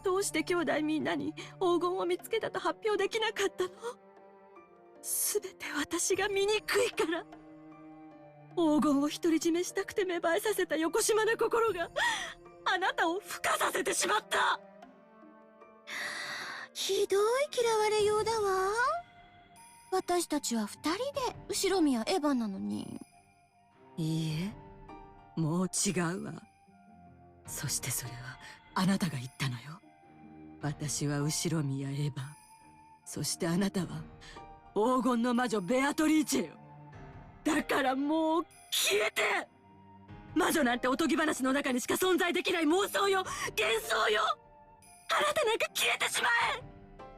どうして兄弟みんなに黄金を見つけたと発表できなかったの？すべて私が醜いから。黄金を独り占めしたくて芽生えさせたよこしまな心があなたを孵化させてしまった。ひどい嫌われようだわ。私たちは二人で後ろ宮エヴァなのに。いいえ、もう違うわ。そしてそれはあなたが言ったのよ。私は後ろ宮エヴァ、そしてあなたは黄金の魔女ベアトリーチェよ。だからもう消えて。魔女なんておとぎ話の中にしか存在できない妄想よ、幻想よ。あなたなんか消えてしまえ。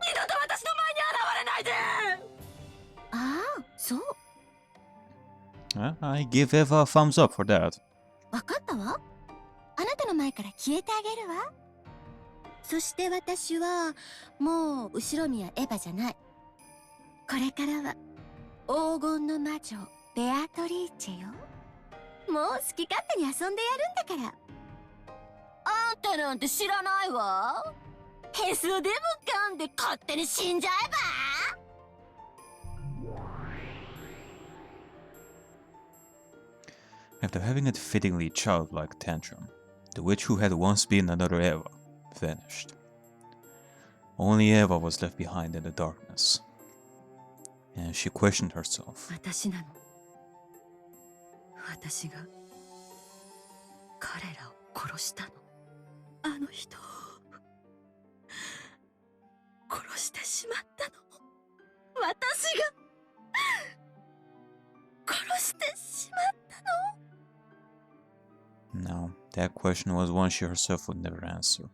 二度と私の前に現れないで。ああ、そう。I give Eva a thumbs up for that. わかったわ。あなたの前から消えてあげるわ。そして私はもう後ろ宮エヴァじゃない。これからは黄金の魔女ベアトリーチェよ。もう好き勝手に遊んでやるんだから。あんたなんて知らないわ。へそでも噛んで勝手に死んじゃえば。After having a fittingly childlike tantrum, the witch who had once been another Eva vanished. Only Eva was left behind in the darkness, and she questioned herself. 私なの。私が彼らを殺したの。あの人を殺してしまったの。私が殺してしまったの。No, that question was one she herself would never answer.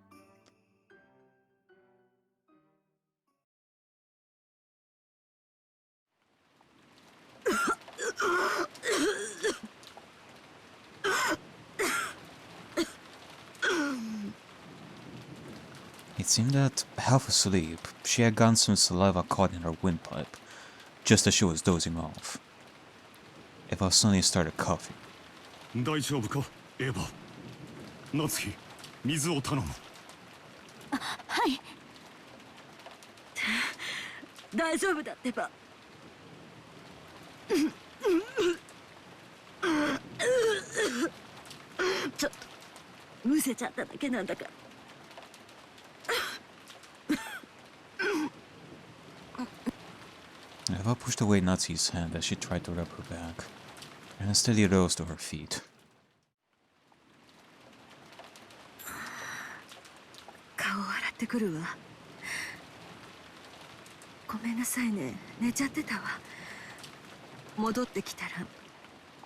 It seemed that, half asleep, she had gotten some saliva caught in her windpipe, just as she was dozing off. Eva suddenly started coughing. 大丈夫かエヴァ。夏希、水を頼む。はい。大丈夫だってば。ちょっとむせちゃっただけなんだから。Eva pushed away Natsu's hand as she tried to rub her back, and steadily rose to her feet. 顔を洗ってくるわ。ごめんなさいね、寝ちゃってたわ。戻ってきたら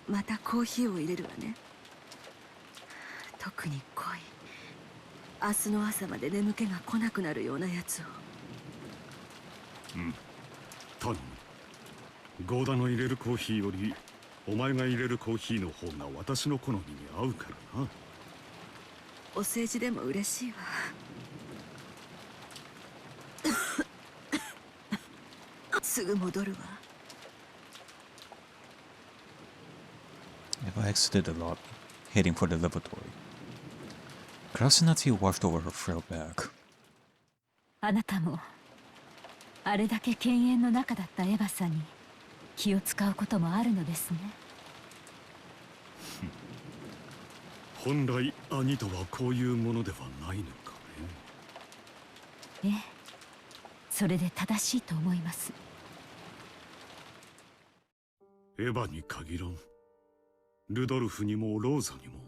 またコーヒーを入れるわね。特に濃い、明日の朝まで眠気が来なくなるようなやつを。頼む。ゴーダの入れるコーヒーよりお前が入れるコーヒーの方が私の好みに合うからな。お世辞でも嬉しいわ。すぐ戻るわ。Eva exited the lobby, heading for the lavatory. Crossing Natsu washed over her frail back. あなたもあれだけ犬猿の中だったエヴァさんに気を使うこともあるのですね。本来兄とはこういうものではないのかえね。え、それで正しいと思います。エヴァに限らん。ルドルフにもローザにも、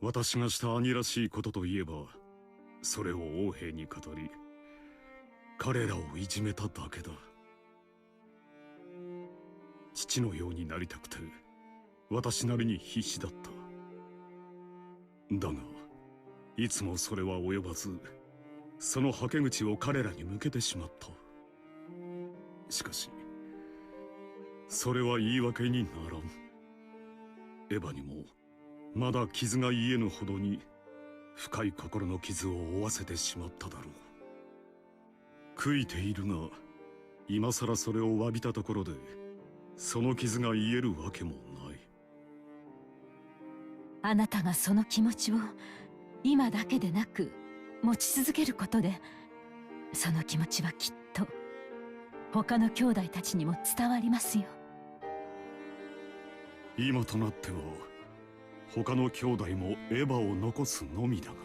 私がした兄らしいことといえば、それを王兵に語り、彼らをいじめただけだ。父のようになりたくて、私なりに必死だった。だが、いつもそれは及ばず、そのはけ口を彼らに向けてしまった。しかし、それは言い訳にならん。エヴァにもまだ傷が癒えぬほどに深い心の傷を負わせてしまっただろう。悔いているが、今さらそれを詫びたところでその傷が癒えるわけもない。あなたがその気持ちを今だけでなく持ち続けることで、その気持ちはきっと他の兄弟たちにも伝わりますよ。今となっては他の兄弟もエヴァを残すのみだがね。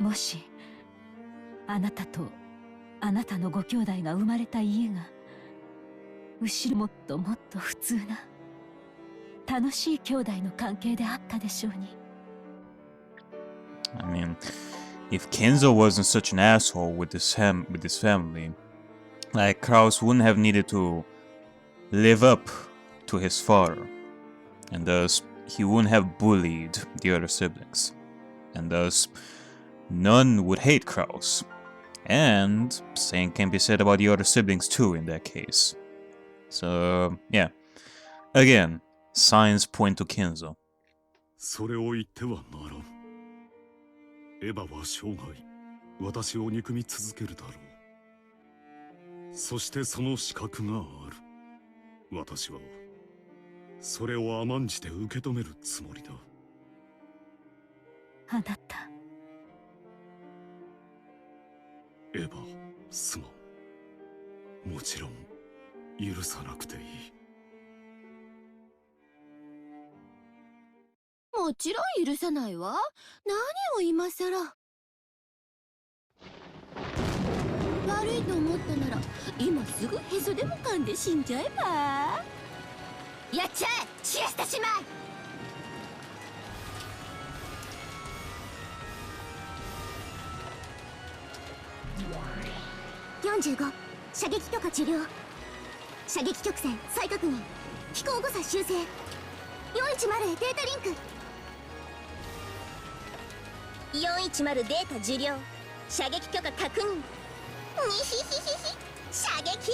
もしあなたとあなたのご兄弟が生まれた家が後ろもっともっと普通な楽しい兄弟の関係であったでしょうに。I mean, if Kenzo wasn't such an asshole with his family, like Kraus wouldn't have needed to live up to his father, and thus he wouldn't have bullied the other siblings, and thus none would hate Kraus. And same can be said about the other siblings too in that case. So yeah, again, signs point to Kenzo. それを言ってはならん。エヴァは生涯私を憎み続けるだろう。そしてその資格がある。私はそれを甘んじて受け止めるつもりだ。あなた。エヴァ、すまん。もちろん許さなくていい。もちろん許さないわ。何を今さら。悪いと思ったなら今すぐへそでも噛んで死んじゃえば。やっちゃえシエスタ姉妹。45射撃許可治療。射撃曲線再確認。飛行誤差修正。410データリンク。410データ受領。射撃許可確認。にひひひひ射撃。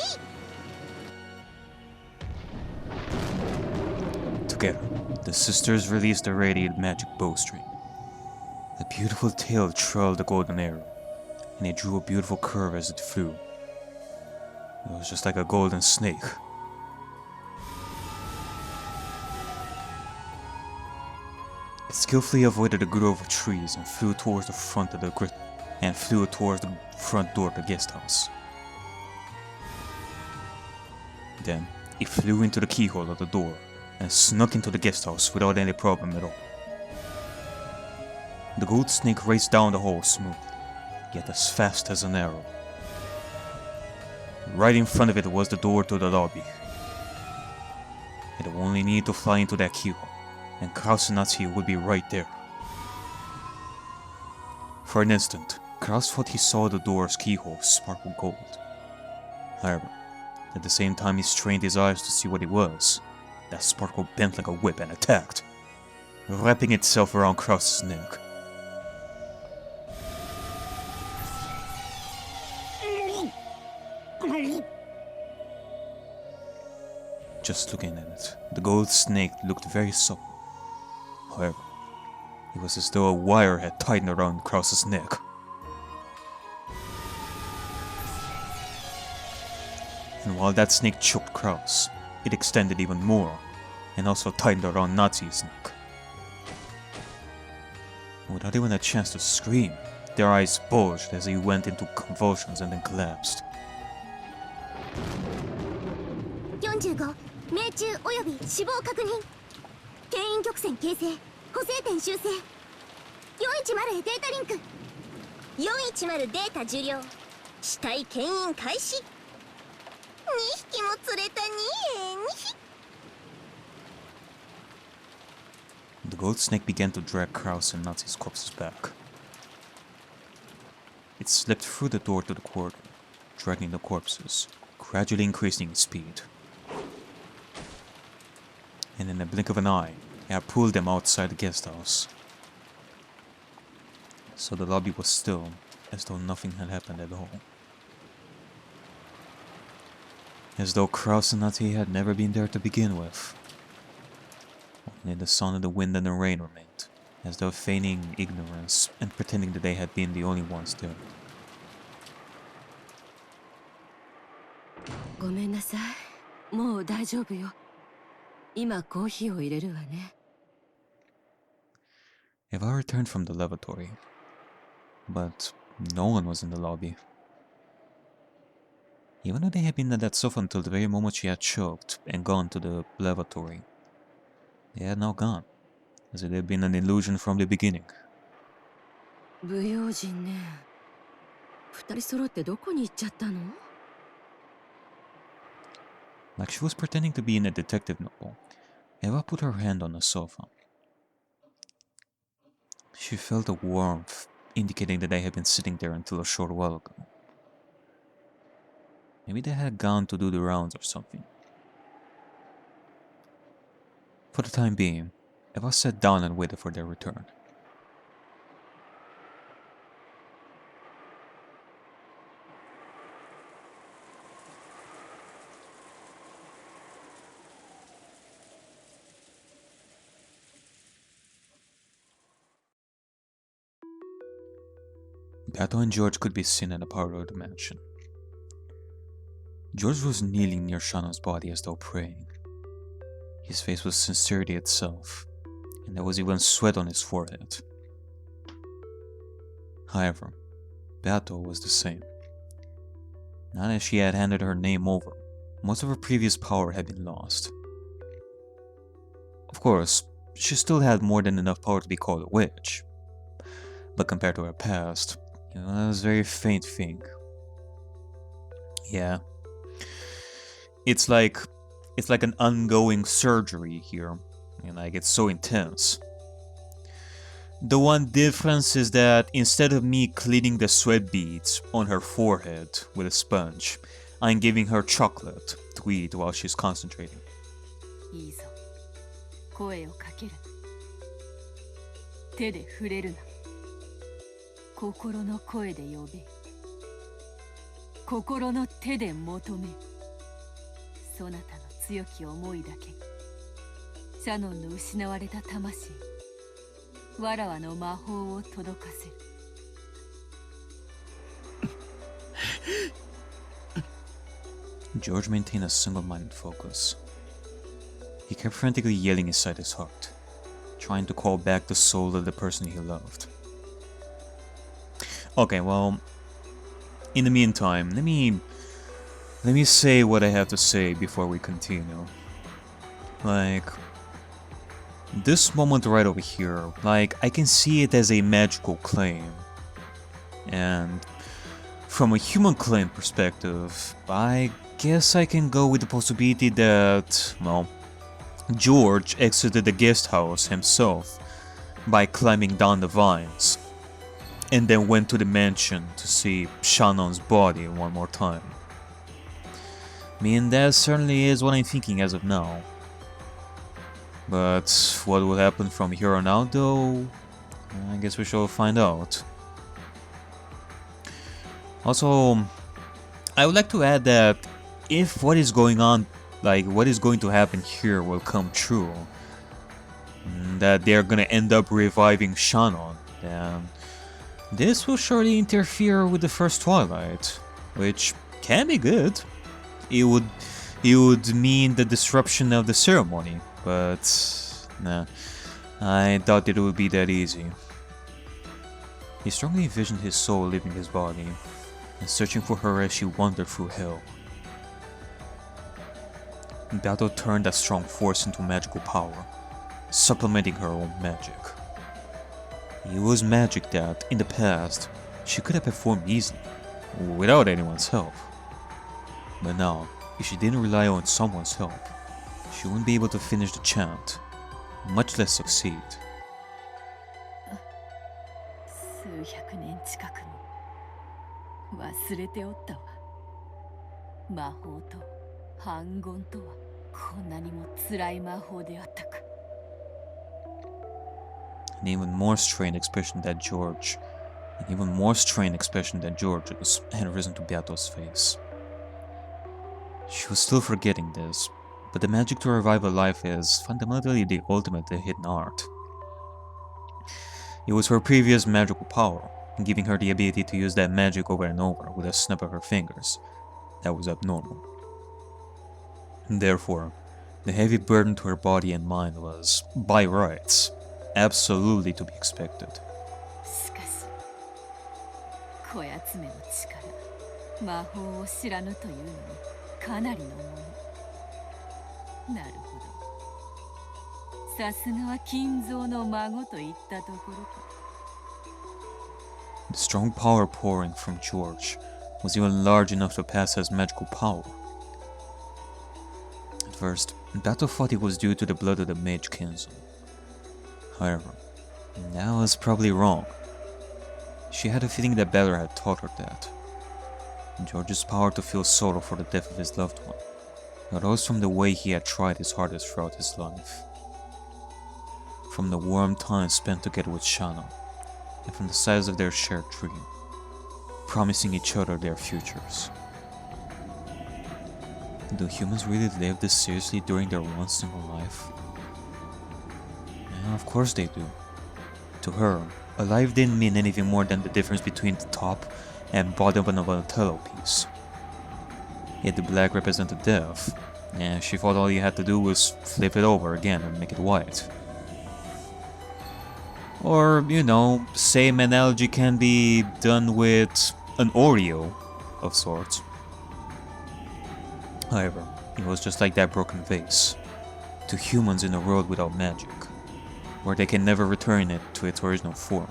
Together, the sisters released the radiant magic bowstring. The beautiful tail trailed the golden arrow, and it drew a beautiful curve as it flew. It was just like a golden snake. It skillfully avoided a grove of trees and flew towards the front door of the guest house. Then, it flew into the keyhole of the door and snuck into the guest house without any problem at all. The gold snake raced down the hall smoothly, yet as fast as an arrow. Right in front of it was the door to the lobby. It only needed to fly into that keyhole, and Kraus and Natsuki would be right there. For an instant, Kraus thought he saw the door's keyhole sparkle gold. However, at the same time he strained his eyes to see what it was, that sparkle bent like a whip and attacked, wrapping itself around Kraus's neck. Just looking at it, the gold snake looked very supple. However, it was as though a wire had tightened around Kraus's neck. And while that snake choked Kraus, it extended even more, and also tightened around Natsuki's neck. Without even a chance to scream, their eyes bulged as he went into convulsions and then collapsed. 45命中および死亡確認。牽引曲線形成補正点修正。410データリンク。410データ受領。死体牽引開始。2匹も釣れたに2匹。 The gold snake began to drag Kraus and Natsuki's corpses back. It slipped through the door to the corridor, dragging the corpses, gradually increasing its speed. And in the blink of an eye, it had pulled them outside the guest house. So the lobby was still, as though nothing had happened at all. As though Kraus and Natsuki had never been there to begin with. Only the sun and the wind and the rain remained, as though feigning ignorance and pretending that they had been the only ones there. ごめんなさい。もう大丈夫よ。今コーヒーを入れるわね。If I returned from the lavatory, but no one was in the lobby. Even though they had been at that sofa until the very moment she had choked and gone to the lavatory, they had now gone, as it had been an illusion from the beginning. 不用心ね。二人揃ってどこに行っちゃったの？ Like she was pretending to be in a detective novel, Eva put her hand on the sofa. She felt a warmth, indicating that they had been sitting there until a short while ago. Maybe they had gone to do the rounds or something. For the time being, Eva sat down and waited for their return. Beato and George could be seen in the parlor of the mansion. George was kneeling near Shannon's body as though praying. His face was sincerity itself, and there was even sweat on his forehead. However, Beato was the same. Now that she had handed her name over, most of her previous power had been lost. Of course, she still had more than enough power to be called a witch, but compared to her past, it was a very faint thing. Yeah. It's like an ongoing surgery here, and like it's so intense. The one difference is that instead of me cleaning the sweat beads on her forehead with a sponge, I'm giving her chocolate to eat while she's concentrating. いいぞ。声をかけるな。手で触れるな。心の声で呼べ。心の手で求め。そなたの強き思いだけ。シャノンの失われた魂。わらわの魔法を届かせる。George maintained a single-minded focus. He kept frantically yelling inside his heart, trying to call back the soul of the person he loved. Okay, well, in the meantime, let me say what I have to say before we continue. Like, this moment right over here, like, I can see it as a magical claim. And from a human claim perspective, I guess I can go with the possibility that, well, George exited the guest house himself by climbing down the vines, and then went to the mansion to see Shannon's body one more time. I mean, that certainly is what I'm thinking as of now. But what will happen from here on out, though, I guess we shall find out. Also, I would like to add that if what is going on, like what is going to happen here will come true, that they're gonna end up reviving Shannon, then this will surely interfere with the first Twilight, which can be good. It would mean the disruption of the ceremony, but nah, I doubt it would be that easy. He strongly envisioned his soul leaving his body and searching for her as she wandered through hell. Beato turned that strong force into magical power, supplementing her own magic. It was magic that, in the past, she could have performed easily, without anyone's help. But now, if she didn't rely on someone's help, she wouldn't be able to finish the chant, much less succeed. 数百年近くも忘れておったわ。魔法と反言とはこんなにも辛い魔法であったか。An even more strained expression that George's had risen to Beato's face. She was still forgetting this, but the magic to revive a life is fundamentally the ultimate hidden art. It was her previous magical power, giving her the ability to use that magic over and over with a snap of her fingers, that was abnormal. Therefore, the heavy burden to her body and mind was, by rights, absolutely to be expected. しかしこやつめの力、魔法を知らぬというのにかなりのもの。なるほど。さすがは金蔵の孫といったところか。The strong power pouring from George was even large enough to pass as magical power. At first, Bato thought it was due to the blood of the mage Kinzo. However, that was probably wrong. She had a feeling that Beller had taught her that. George's power to feel sorrow for the death of his loved one arose from the way he had tried his hardest throughout his life. From the warm time spent together with Shannon, and from the size of their shared dream, promising each other their futures. Do humans really live this seriously during their one single life? Yeah, of course they do. To her, a life didn't mean anything more than the difference between the top and bottom of an Othello piece. Yet the black represented death, and she thought all you had to do was flip it over again and make it white. Or, you know, same analogy can be done with an Oreo of sorts. However, it was just like that broken vase. To humans in a world without magic, where they can never return it to its original form,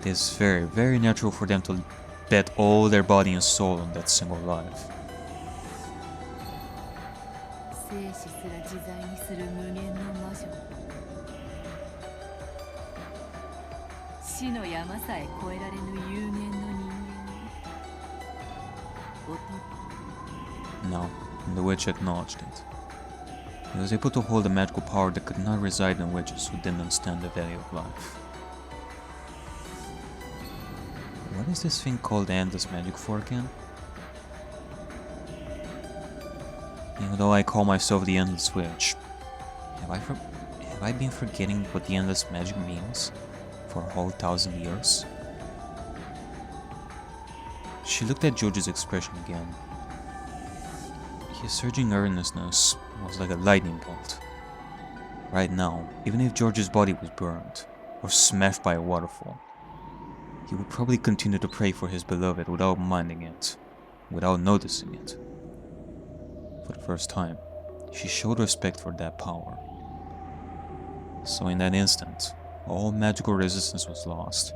it is very, very natural for them to bet all their body and soul on that single life. No, the witch acknowledged it. He was able to hold a magical power that could not reside in witches who didn't understand the value of life. What is this thing called endless magic for again? Even though I call myself the Endless Witch, have I been forgetting what the endless magic means for a whole 1,000 years? She looked at George's expression again. His surging earnestness was like a lightning bolt. Right now, even if George's body was burned or smashed by a waterfall, he would probably continue to pray for his beloved without minding it, without noticing it. For the first time, she showed respect for that power. So in that instant, all magical resistance was lost,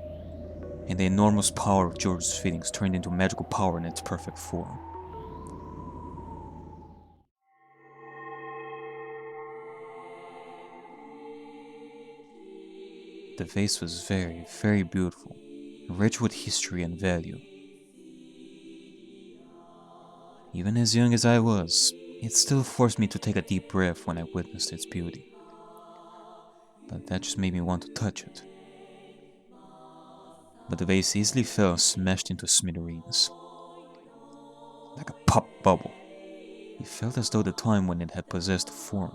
and the enormous power of George's feelings turned into magical power in its perfect form. The vase was very, very beautiful, rich with history and value. Even as young as I was, it still forced me to take a deep breath when I witnessed its beauty. But that just made me want to touch it. But the vase easily fell and smashed into smithereens. Like a pop bubble. It felt as though the time when it had possessed form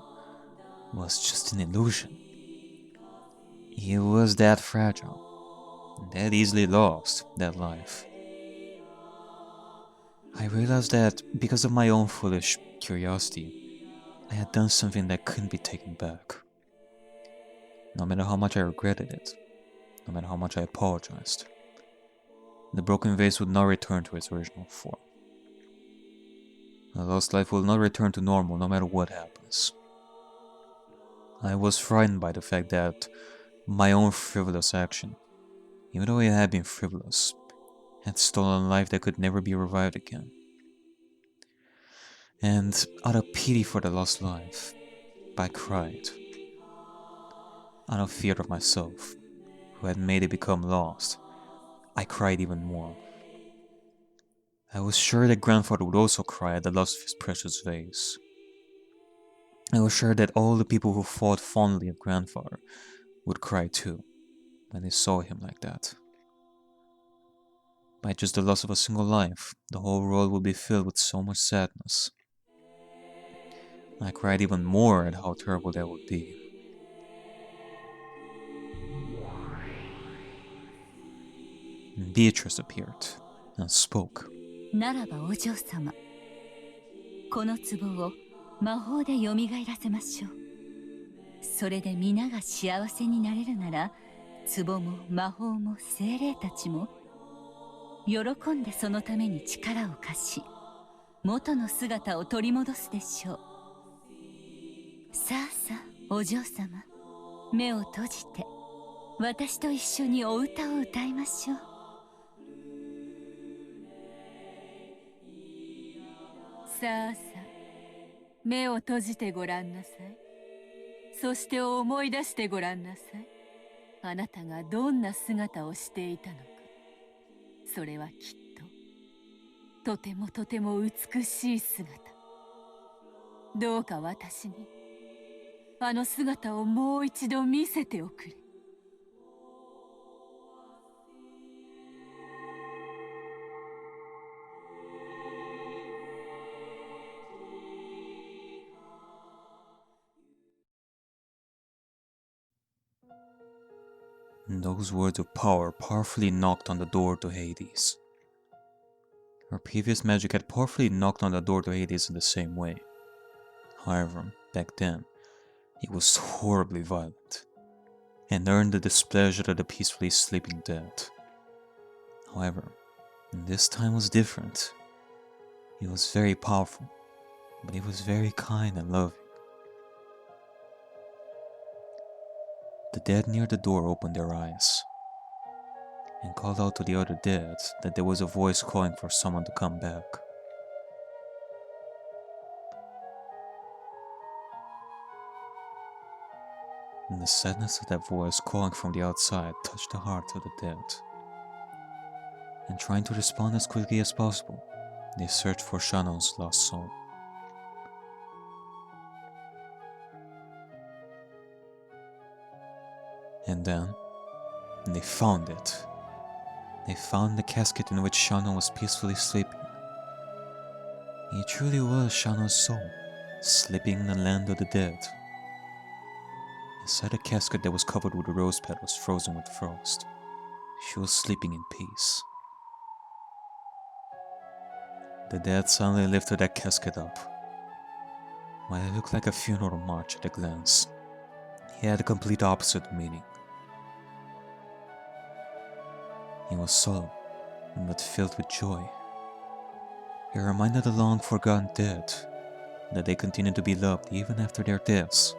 was just an illusion. It was that fragile, that easily lost, that life. I realized that because of my own foolish curiosity, I had done something that couldn't be taken back. No matter how much I regretted it, no matter how much I apologized, the broken vase would not return to its original form. A lost life will not return to normal no matter what happens. I was frightened by the fact that my own frivolous action, even though it had been frivolous, had stolen a life that could never be revived again. And out of pity for the lost life, I cried. Out of fear of myself, who had made it become lost, I cried even more. I was sure that grandfather would also cry at the loss of his precious vase. I was sure that all the people who thought fondly of grandfather would cry too, when they saw him like that. By just the loss of a single life, the whole world would be filled with so much sadness. I cried even more at how terrible that would be. Beatrice appeared and spoke. ならばお嬢様、この壺を魔法で蘇らせましょう。それで皆が幸せになれるなら、壺も魔法も精霊たちも喜んでそのために力を貸し、元の姿を取り戻すでしょう。さあさあ、お嬢様、目を閉じて私と一緒にお歌を歌いましょう。さあさあ、目を閉じてごらんなさい。そして思い出してごらんなさい。あなたがどんな姿をしていたのか。それはきっととてもとても美しい姿。どうか私にあの姿をもう一度見せておくれ。Those words of power powerfully knocked on the door to Hades. Her previous magic had powerfully knocked on the door to Hades in the same way. However, back then, it was horribly violent, and earned the displeasure of the peacefully sleeping dead. However, this time was different. It was very powerful, but it was very kind and loving. The dead near the door opened their eyes, and called out to the other dead that there was a voice calling for someone to come back. And the sadness of that voice calling from the outside touched the hearts of the dead. And trying to respond as quickly as possible, they searched for Shannon's lost soul. And then, they found it. They found the casket in which Shannon was peacefully sleeping. It truly was Shannon's soul, sleeping in the land of the dead. Inside a casket that was covered with rose petals frozen with frost, she was sleeping in peace. The dead suddenly lifted that casket up. While it looked like a funeral march at a glance, it had a complete opposite meaning. It was solemn, but filled with joy. It reminded the long-forgotten dead that they continued to be loved even after their deaths,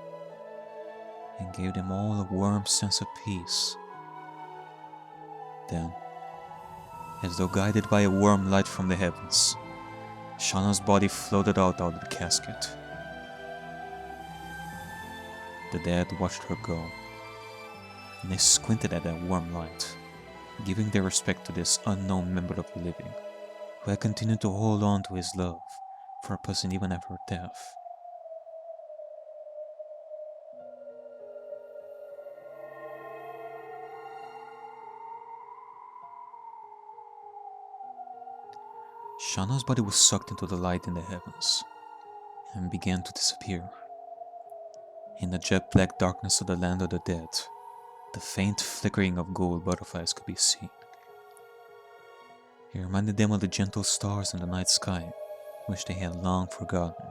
and gave them all a warm sense of peace. Then, as though guided by a warm light from the heavens, Shannon's body floated out of the casket. The dead watched her go, and they squinted at that warm light, giving their respect to this unknown member of the living, who had continued to hold on to his love for a person even after her death. Shannon's body was sucked into the light in the heavens, and began to disappear. In the jet-black darkness of the land of the dead, the faint flickering of gold butterflies could be seen. It reminded them of the gentle stars in the night sky, which they had long forgotten.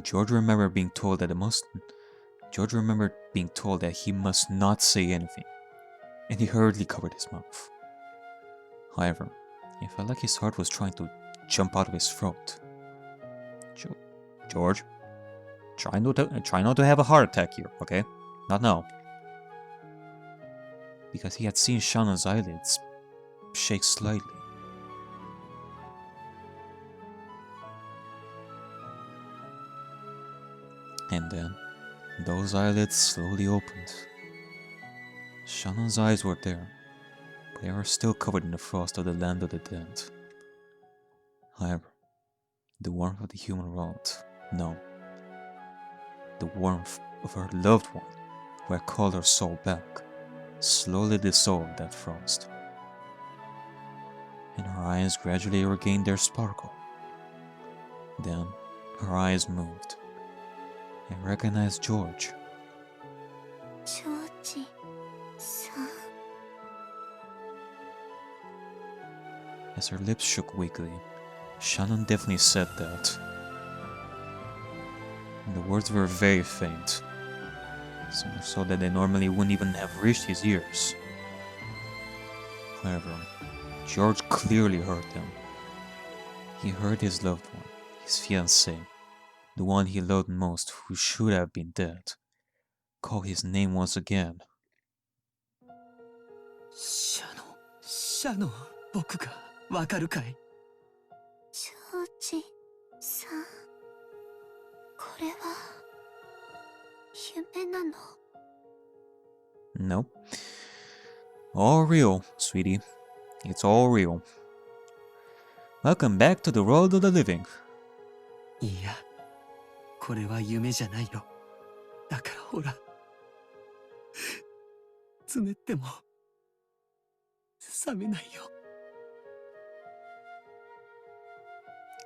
George remembered being told that he must not say anything, and he hurriedly covered his mouth. However, he felt like his heart was trying to jump out of his throat. George, try not to have a heart attack here, okay? Not now. Because he had seen Shannon's eyelids shake slightly. And then, those eyelids slowly opened. Shannon's eyes were there, but they were still covered in the frost of the land of the dead. However, the warmth of the human world, no. The warmth of her loved one, who had called her soul back, slowly dissolved that frost. And her eyes gradually regained their sparkle. Then, her eyes moved, and recognized George. George-san. As her lips shook weakly, Shannon definitely said that. And the words were very faint, so much so that they normally wouldn't even have reached his ears. However, George clearly heard them. He heard his loved one, his fiancée, the one he loved most, who should have been dead, call his name once again. シャノン、僕がわかるかい？ジョージさん、これは夢なの？ Nope. All real, sweetie. It's all real. Welcome back to the world of the living. いや、これは夢じゃないよ。だからほら、つねっても冷めないよ。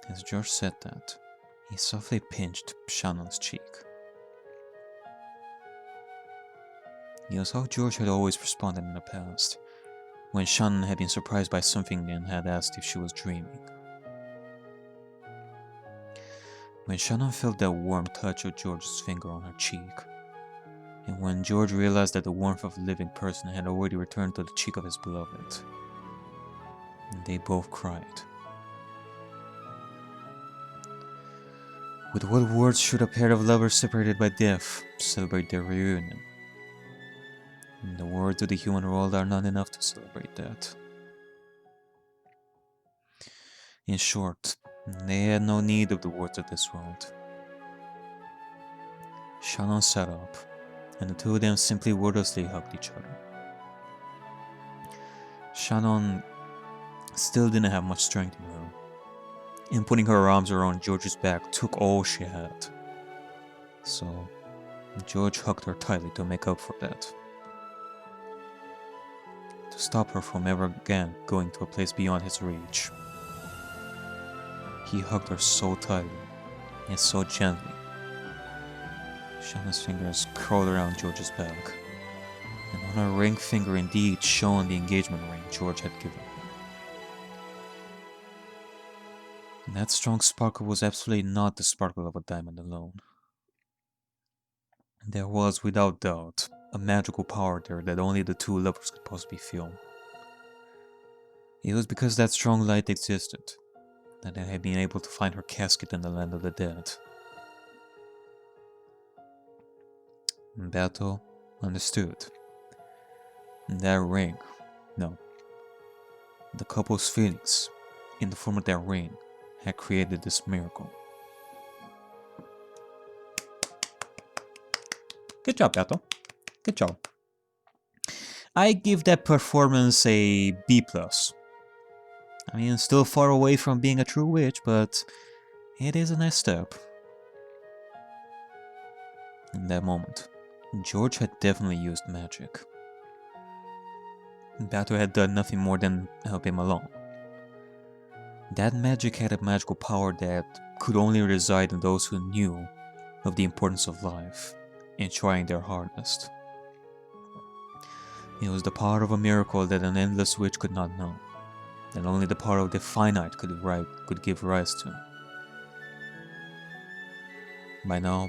As George said that, he softly pinched Shannon's cheek. It was how George had always responded in the past, when Shannon had been surprised by something and had asked if she was dreaming. When Shannon felt that warm touch of George's finger on her cheek, and when George realized that the warmth of a living person had already returned to the cheek of his beloved, they both cried. With what words should a pair of lovers separated by death celebrate their reunion? The words of the human world are not enough to celebrate that. In short, they had no need of the words of this world. Shannon sat up, and the two of them simply wordlessly hugged each other. Shannon still didn't have much strength in her, and putting her arms around George's back took all she had. So, George hugged her tightly to make up for that. To stop her from ever again going to a place beyond his reach. He hugged her so tightly, and so gently. Shannon's fingers curled around George's back, and on her ring finger indeed shone the engagement ring George had given her. And that strong sparkle was absolutely not the sparkle of a diamond alone. There was, without doubt, a magical power there that only the two lovers could possibly feel. It was because that strong light existed that they had been able to find her casket in the land of the dead. Beto understood. That ring, no, the couple's feelings, in the form of that ring, had created this miracle. Good job, Beto. Good job. I give that performance a B+. I mean, still far away from being a true witch, but it is a nice step. In that moment, George had definitely used magic. Beto had done nothing more than help him along. That magic had a magical power that could only reside in those who knew of the importance of life and trying their hardest. It was the power of a miracle that an endless witch could not know, that only the power of the finite could give rise to. By now,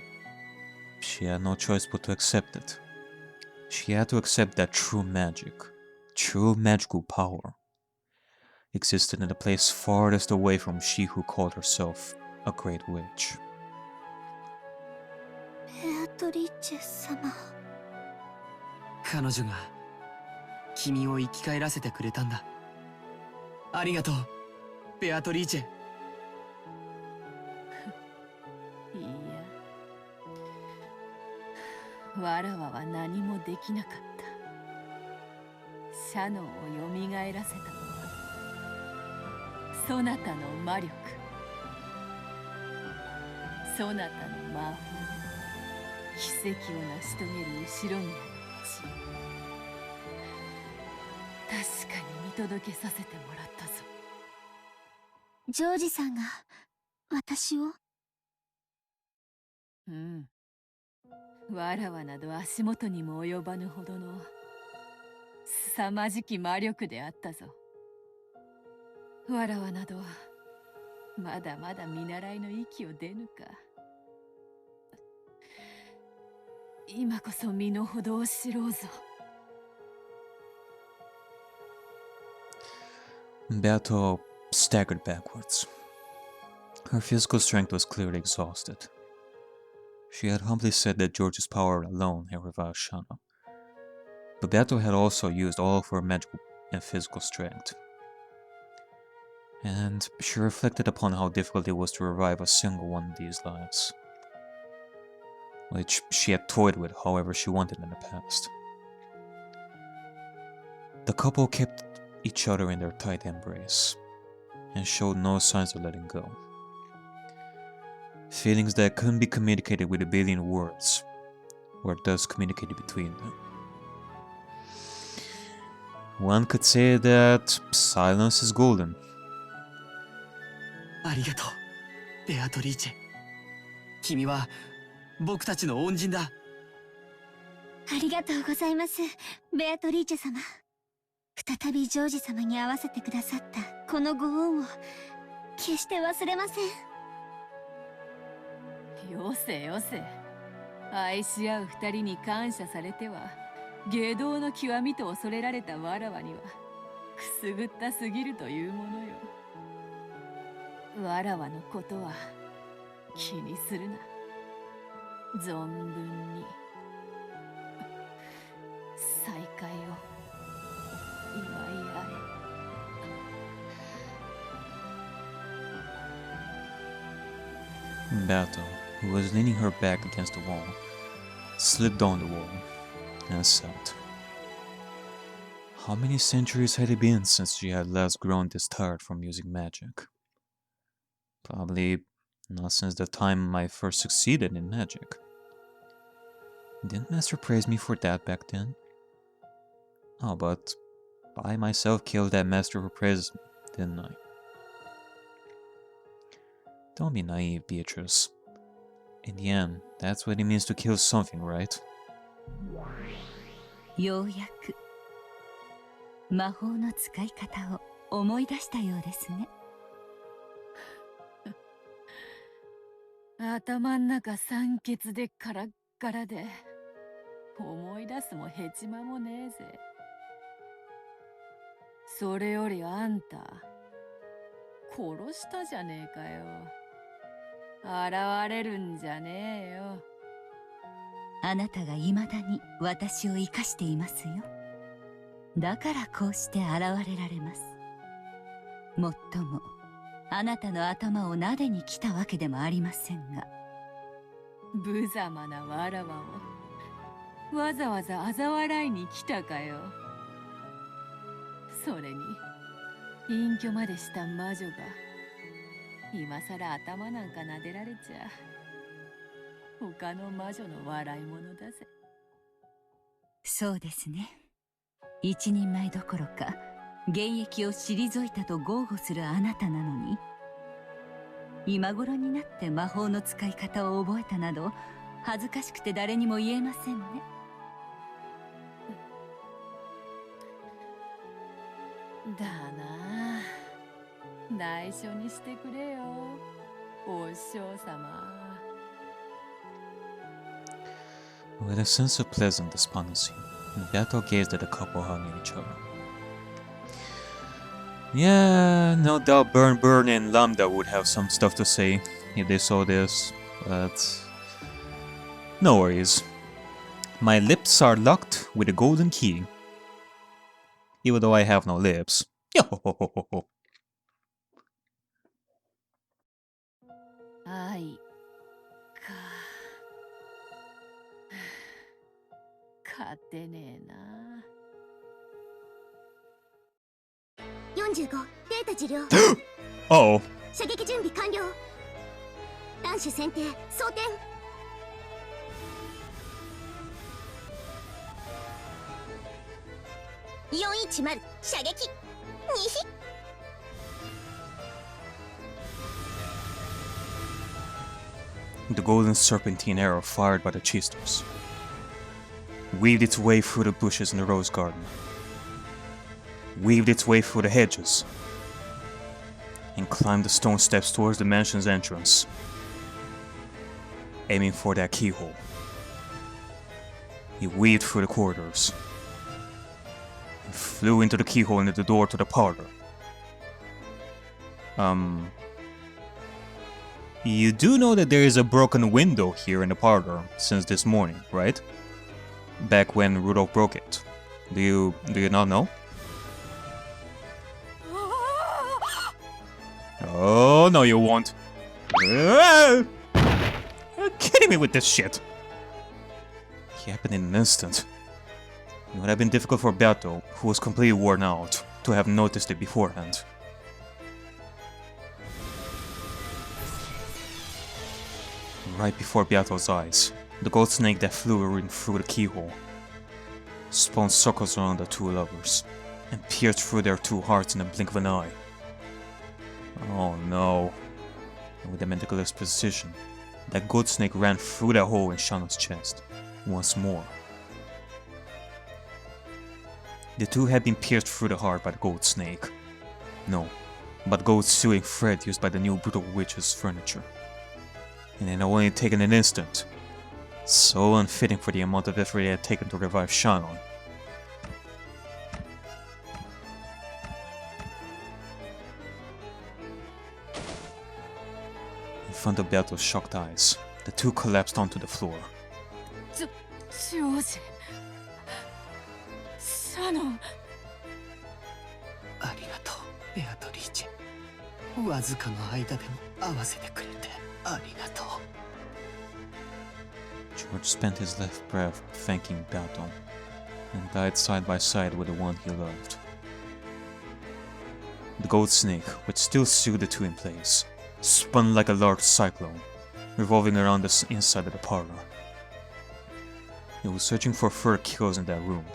she had no choice but to accept it. She had to accept that true magical power, existed in the place farthest away from she who called herself a great witch. ベアトリーチェ様。彼女が君を生き返らせてくれたんだ。ありがとう、ベアトリーチェ。いいや、わらわは何もできなかった。シャノンをよみがえらせたのはそなたの魔力、そなたの魔法、奇跡を成し遂げる後ろ宮の血、確かに見届けさせてもらったぞ。ジョージさんが私を。うん。わらわなど足元にも及ばぬほどの凄まじき魔力であったぞ。わらわなどまだまだ見習いの域を出ぬか。今こそ身の程を知ろうぞ。Beato staggered backwards. Her physical strength was clearly exhausted. She had humbly said that George's power alone had revived Shannon. But Beato had also used all of her magical and physical strength. And she reflected upon how difficult it was to revive a single one of these lives, which she had toyed with however she wanted in the past. The couple kept each other in their tight embrace, and showed no signs of letting go. Feelings that couldn't be communicated with a billion words were thus communicated between them. One could say that silence is golden. ありがとう、ベアトリーチェ。君は僕たちの恩人だ。ありがとうございます、ベアトリーチェ様。再びジョージ様に会わせてくださったこのご恩を決して忘れません。よせよせ。愛し合う二人に感謝されては外道の極みと恐れられたわらわにはくすぐったすぎるというものよ。わらわのことは気にするな。存分に再会を祝い合え。Beato, who was leaning her back against the wall, slipped down the wall and sat. How many centuries had it been since she had last grown this tired from using magic? Probably not since the time I first succeeded in magic. Didn't Master praise me for that back then? Oh, but I myself killed that Master who praised me, didn't I? Don't be naive, Beatrice. In the end, that's what it means to kill something, right? ようやく魔法の使い方を思い出したようですね。頭ん中酸欠でカラッカラで思い出すもヘチマもねえぜ。それよりあんた殺したじゃねえかよ。現れるんじゃねえよ。あなたが未だに私を生かしていますよ。だからこうして現れられます。もっともあなたの頭を撫でに来たわけでもありませんが。無様なわらわをわざわざ嘲笑いに来たかよ。それに隠居までした魔女が今さら頭なんか撫でられちゃ他の魔女の笑い者だぜ。そうですね。一人前どころか現役を退いたと豪語するあなたなのに、今頃になって魔法の使い方を覚えたなど恥ずかしくて誰にも言えませんね。だなあ、内緒にしてくれよ、お師匠様。With a sense of pleasant despondency, Beato gazed at the couple hugging each other. Yeah, no doubt Burn and Lambda would have some stuff to say if they saw this, but no worries. My lips are locked with a golden key, even though I have no lips. Yo-ho-ho-ho-ho. 愛か。勝てねえな。45データ治療Uh-oh. 射撃準備完了。弾種選定装填。410射撃2ヒ。The golden serpentine arrow fired by the Chistos weaved its way through the bushes in the rose garden, weaved its way through the hedges, and climbed the stone steps towards the mansion's entrance, aiming for that keyhole. He weaved through the corridors. He flew into the keyhole near the door to the parlor. You do know that there is a broken window here in the parlor since this morning, right? Back when Rudolph broke it. Do you not know? Oh, no you won't. You're kidding me with this shit. It happened in an instant. It would have been difficult for Beato, who was completely worn out, to have noticed it beforehand. Right before Beato's eyes, the gold snake that flew in through the keyhole spun circles around the two lovers and pierced through their two hearts in the blink of an eye. Oh no. And with a meticulous precision, that gold snake ran through that hole in Shannon's chest once more. The two had been pierced through the heart by the gold snake. No, but gold sewing thread used by the new brutal witch's furniture. And it had only taken an instant. So unfitting for the amount of effort it had taken to revive Shannon. In front of Beato's shocked eyes, the two collapsed onto the floor. ジョージシャノンありがとうベアトリーチェわずかの間でも会わせてくれてありがとう George spent his last breath thanking Beato and died side by side with the one he loved. The gold snake, which still sewed the two in place, spun like a large cyclone, revolving around the inside of the parlor. It was searching for further kills in that room.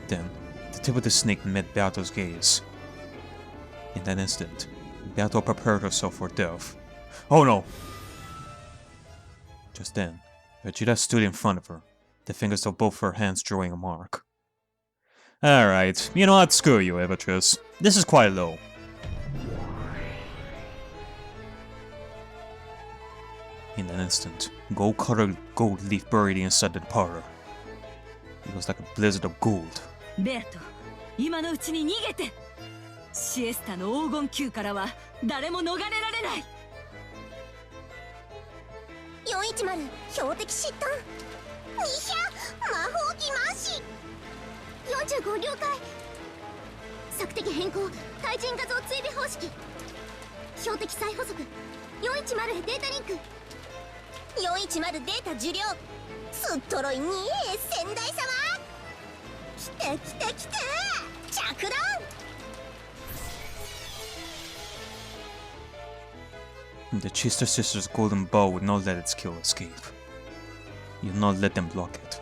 Then, the tip of the snake met Beato's gaze. In that instant, Beato prepared herself for death. Oh no! Just then, Vegeta stood in front of her, the fingers of both her hands drawing a mark. Alright, you know what, screw you, Beatrice. This is quite low. In an instant, gold-colored gold leaf buried inside the parlor. It was like a blizzard of gold. ベアト、今のうちに逃げて。シエスタの黄金球からは誰も逃れられない。410標的疾患にひゃ魔法機マシ45了解索敵変更対人画像追尾方式標的再補足410へデータリンク410データ受領すっとろいに先代様来て来て来て着弾The Chister Sister's golden bow would not let its kill escape. You would not let them block it.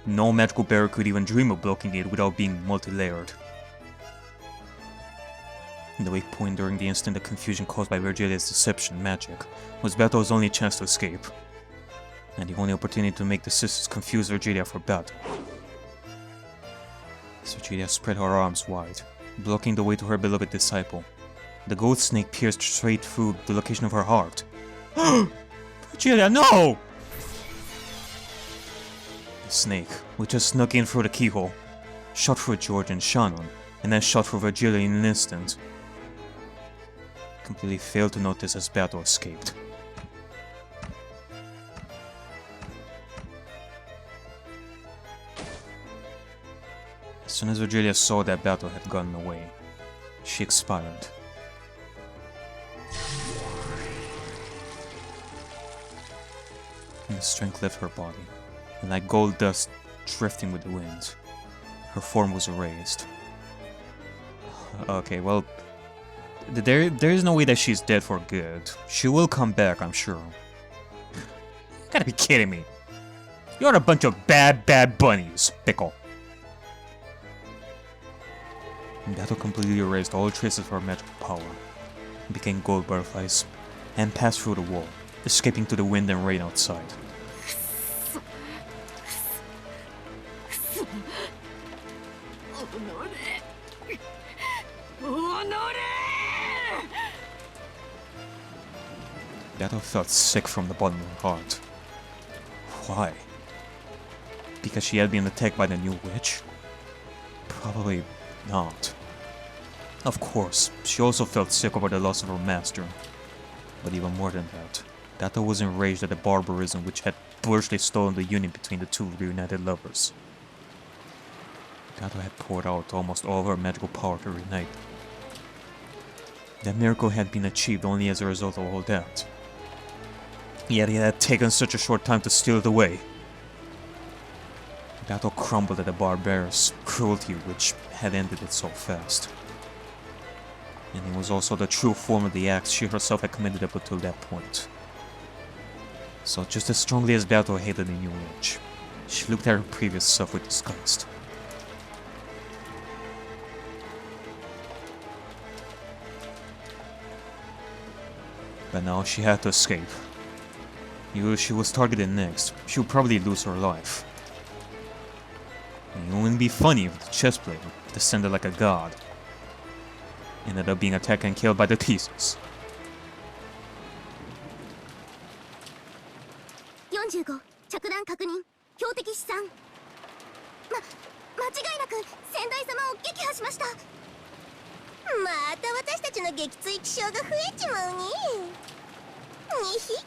No magical barrier could even dream of blocking it without being multi-layered. The weak point during the instant of confusion caused by Virgilia's deception magic was Bato's only chance to escape, and the only opportunity to make the sisters confuse Virgilia for battle. As Virgilia spread her arms wide, blocking the way to her beloved disciple, the gold snake pierced straight through the location of her heart. Virgilia, no! The snake, which just snuck in through the keyhole, shot through George and Shannon, and then shot through Virgilia in an instant. Completely failed to notice as Beato escaped. As soon as Virgilia saw that Beato had gotten away, she expired. And the strength left her body, and like gold dust drifting with the wind, her form was erased. Okay, well, there is no way that she's dead for good. She will come back, I'm sure. You gotta be kidding me. You're a bunch of bad bunnies, Pickle. Battle completely erased all traces of her magical power, became gold butterflies, and passed through the wall, escaping to the wind and rain outside. Beato felt sick from the bottom of her heart. Why? Because she had been attacked by the new witch? Probably not. Of course, she also felt sick over the loss of her master. But even more than that, Beato was enraged at the barbarism which had virtually stolen the union between the two reunited lovers. Beato had poured out almost all of her magical power to reunite. That miracle had been achieved only as a result of all that. Yet it had taken such a short time to steal it away. Beato crumbled at the barbarous cruelty which had ended it so fast. And it was also the true form of the acts she herself had committed up until that point. So just as strongly as Beato hated the new witch, she looked at her previous self with disgust. But now she had to escape. If she was targeted next, she would probably lose her life. It wouldn't be funny if the chess player, descended like a god, ended up being attacked and killed by the Theseus. 45着弾確認標的資産間違いなく先代様を撃破しました。また私たちの撃墜気象が増えちまうね。にひ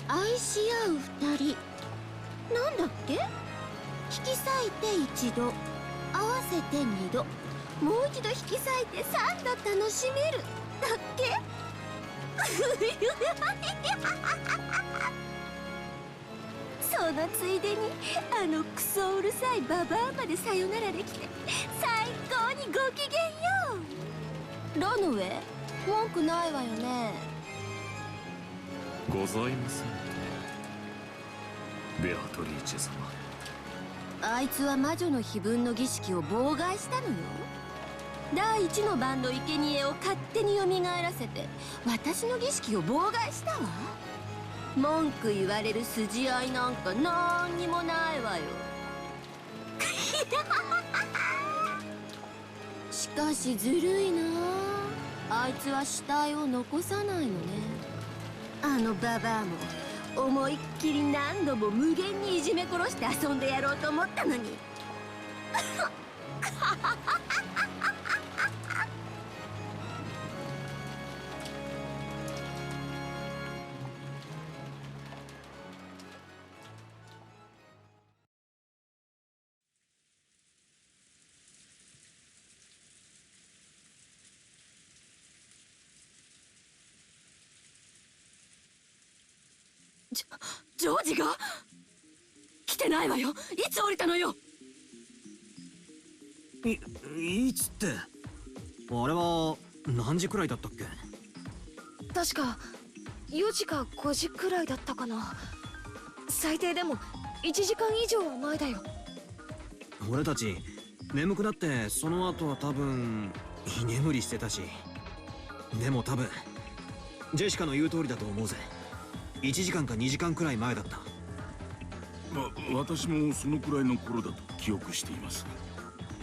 愛し合う二人なんだっけ。引き裂いて一度合わせて二度もう一度引き裂いて三度楽しめるだっけ。そのついでにあのクソうるさいババアまでさよならできて最高にご機嫌よ。ラノウェイ文句ないわよね。ございませんベアトリーチェ様。あいつは魔女の碑文の儀式を妨害したのよ。第一の番の生贄を勝手に蘇らせて私の儀式を妨害したわ。文句言われる筋合いなんかなんにもないわよ。しかしずるいなあいつは死体を残さないのね。あのババアも思いっきり何度も無限にいじめ殺して遊んでやろうと思ったのに。ジョージが来てないわよ。いつ降りたのよ。いつってあれは何時くらいだったっけ。確か4時か5時くらいだったかな。最低でも1時間以上は前だよ。俺たち眠くなってその後は多分居眠りしてたし。でも多分ジェシカの言う通りだと思うぜ。1時間か2時間くらい前だった。私もそのくらいの頃だと記憶しています。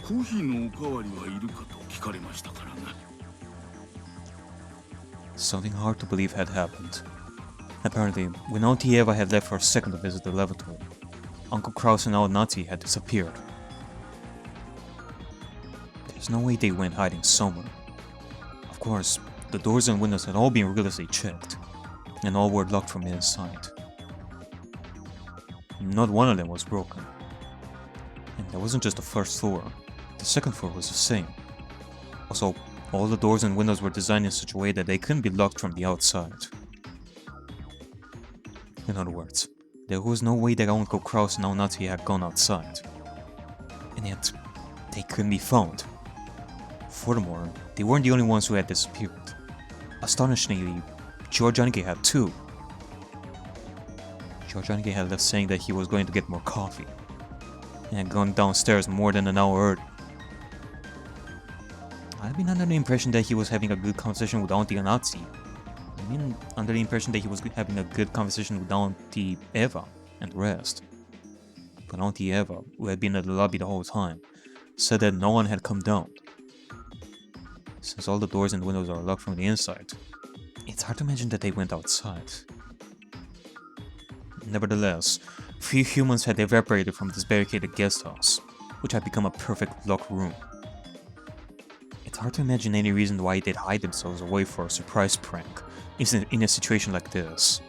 コーヒーのおかわりはいるかと聞かれましたからね。Something hard to believe had happened. Apparently, when Auntie Eva had left for a second to visit the lavatory, Uncle Kraus and Old Nazi had disappeared. There's no way they went hiding somewhere. Of course, the doors and windows had all been rigorously checked, and all were locked from inside. Not one of them was broken. And that wasn't just the first floor. The second floor was the same. Also, all the doors and windows were designed in such a way that they couldn't be locked from the outside. In other words, there was no way that Uncle Kraus and Nazi had gone outside. And yet, they couldn't be found. Furthermore, they weren't the only ones who had disappeared. Astonishingly, George Anike had too. George Anike had left saying that he was going to get more coffee, and had gone downstairs more than an hour early. I'd been under the impression that he was having a good conversation with Auntie Nazi. I mean, under the impression that he was having a good conversation with Auntie Eva and the rest. But Auntie Eva, who had been in the lobby the whole time, said that no one had come down. Since all the doors and windows are locked from the inside, It's hard to imagine that they went outside. Nevertheless, few humans had evaporated from this barricaded guest house, which had become a perfect locked room. It's hard to imagine any reason why they'd hide themselves away for a surprise prank in a situation like this.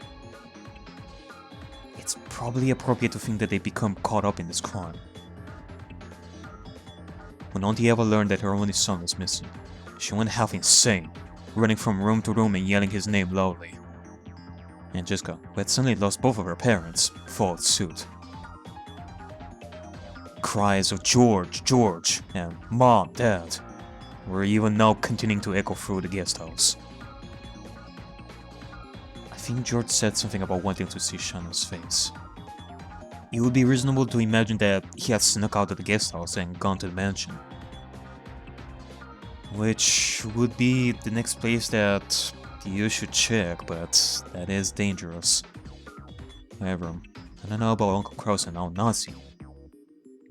It's probably appropriate to think that they become caught up in this crime. When Auntie Eva learned that her only son was missing, she went half insane, running from room to room and yelling his name loudly. And Jessica, who had suddenly lost both of her parents, followed suit. Cries of George, George, and Mom, Dad were even now continuing to echo through the guest house. I think George said something about wanting to see Shannon's face. It would be reasonable to imagine that he had snuck out of the guest house and gone to the mansion. Which would be the next place that you should check, but that is dangerous. However, I don't know about Uncle Kraus and Aunt Nazi.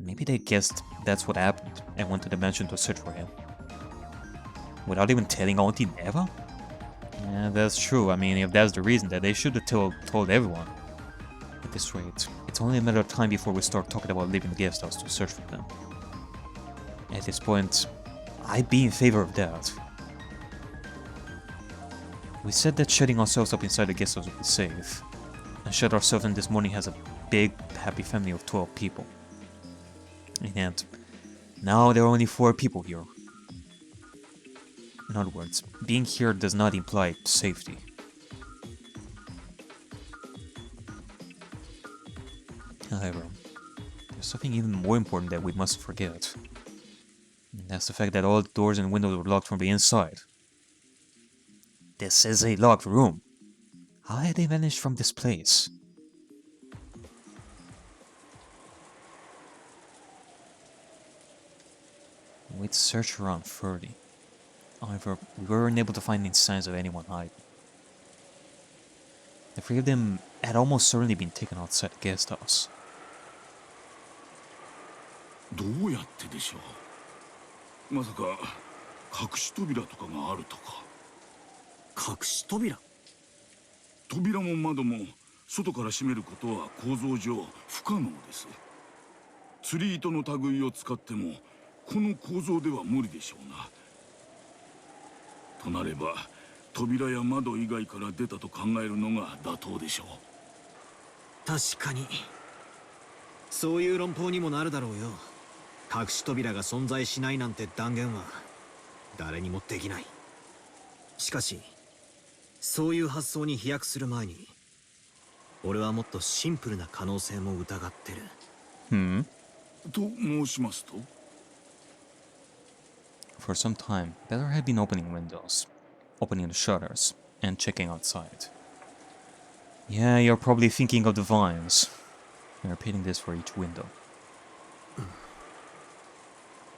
Maybe they guessed that's what happened and went to the mansion to search for him. Without even telling Auntie Eva? Yeah, that's true. I mean, if that's the reason, that they should have told everyone. At this rate, it's only a matter of time before we start talking about leaving the guest house to search for them. At this point, I'd be in favor of that. We said that shutting ourselves up inside the guest house would be safe, and shut ourselves in this morning has a big, happy family of 12 people. And now there are only 4 people here. In other words, being here does not imply safety. However, there's something even more important that we must forget. And that's the fact that all the doors and windows were locked from the inside. This is a locked room. How had they vanished from this place? We'd searched around 30. However, we weren't able to find any signs of anyone hiding. The 3 of them had almost certainly been taken outside the guest house. どうやってでしょう。まさか隠し扉とかがあるとか。隠し扉？扉も窓も外から閉めることは構造上不可能です。釣り糸の類を使ってもこの構造では無理でしょうな。となれば扉や窓以外から出たと考えるのが妥当でしょう。確かにそういう論法にもなるだろうよ。隠し扉が存在しないなんて断言は誰にもできない。しかしそういう発想に飛躍する前に俺はもっとシンプルな可能性も疑ってる。と申しますと For some time, Beller had been opening windows, opening the shutters, and checking outside. Yeah, you're probably thinking of the vines. I'm repeating this for each window.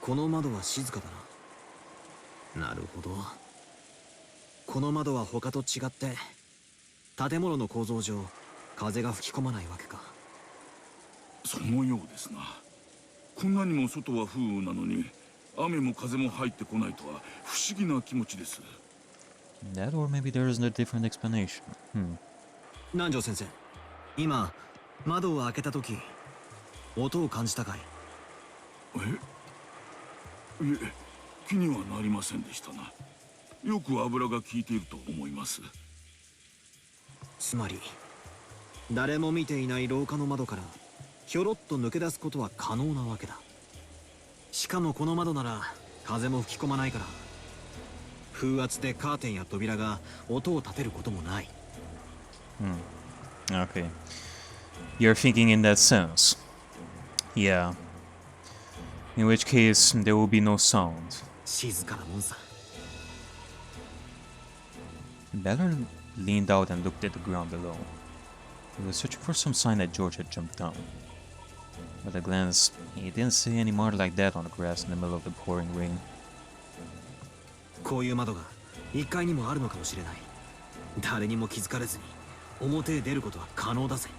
この窓は静かだな。なるほど。この窓は他と違って建物の構造上風が吹き込まないわけか。そのようですな。こんなにも外は風雨なのに雨も風も入ってこないとは不思議な気持ちです。That or maybe there is a different explanation. 南條先生、今窓を開けた時音を感じたかい？いえ、気にはなりませんでしたな。よく油が効いていると思います。つまり誰も見ていない廊下の窓からひょろっと抜け出すことは可能なわけだ。しかもこの窓なら風も吹き込まないから風圧でカーテンや扉が音を立てることもない。Okay. You're thinking in that sense. Yeah. In which case, there will be no sound. 静かなもんさ。Beller leaned out and looked at the ground below. He was searching for some sign that George had jumped down. With a glance, he didn't see any mark like that on the grass in the middle of the pouring rain. こういう窓が1階にもあるのかもしれない。誰にも気づかれずに表へ出ることは可能だぜ。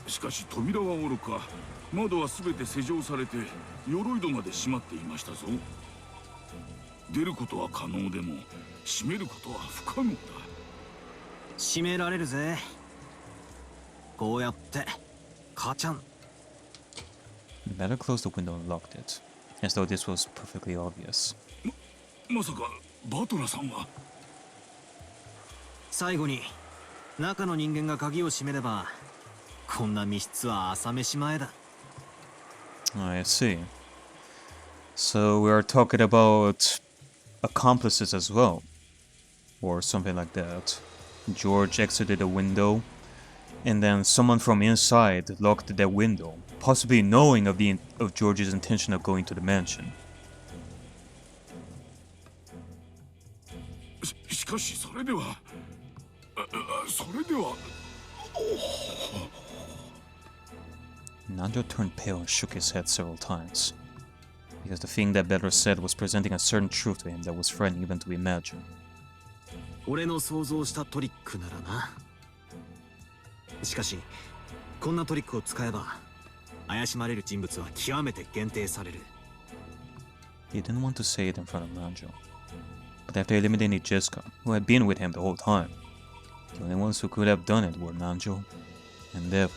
しかし扉はおろか、窓はすべて施錠されて鎧戸まで閉まっていましたぞ。出ることは可能でも閉めることは不可能だ。閉められるぜ。こうやってカチャン。 Better close the window and locked it, as though this was perfectly obvious. まさかバトラさんは。最後に中の人間が鍵を閉めればこんな密室は朝飯前だ。 I see. So we are talking about accomplices as well, or something like that. George exited a window, and then someone from inside locked that window, possibly knowing of George's intention of going to the mansion. しかしそれではそれでは。Nanjo turned pale and shook his head several times, because the thing that Better said was presenting a certain truth to him that was frightening even to imagine. 俺の想像したトリックならな。しかしこんなトリックを使えば怪しまれる人物は極めて限定される。 He didn't want to say it in front of Nanjo, but after eliminating Jessica, who had been with him the whole time, the only ones who could have done it were Nanjo and Eva.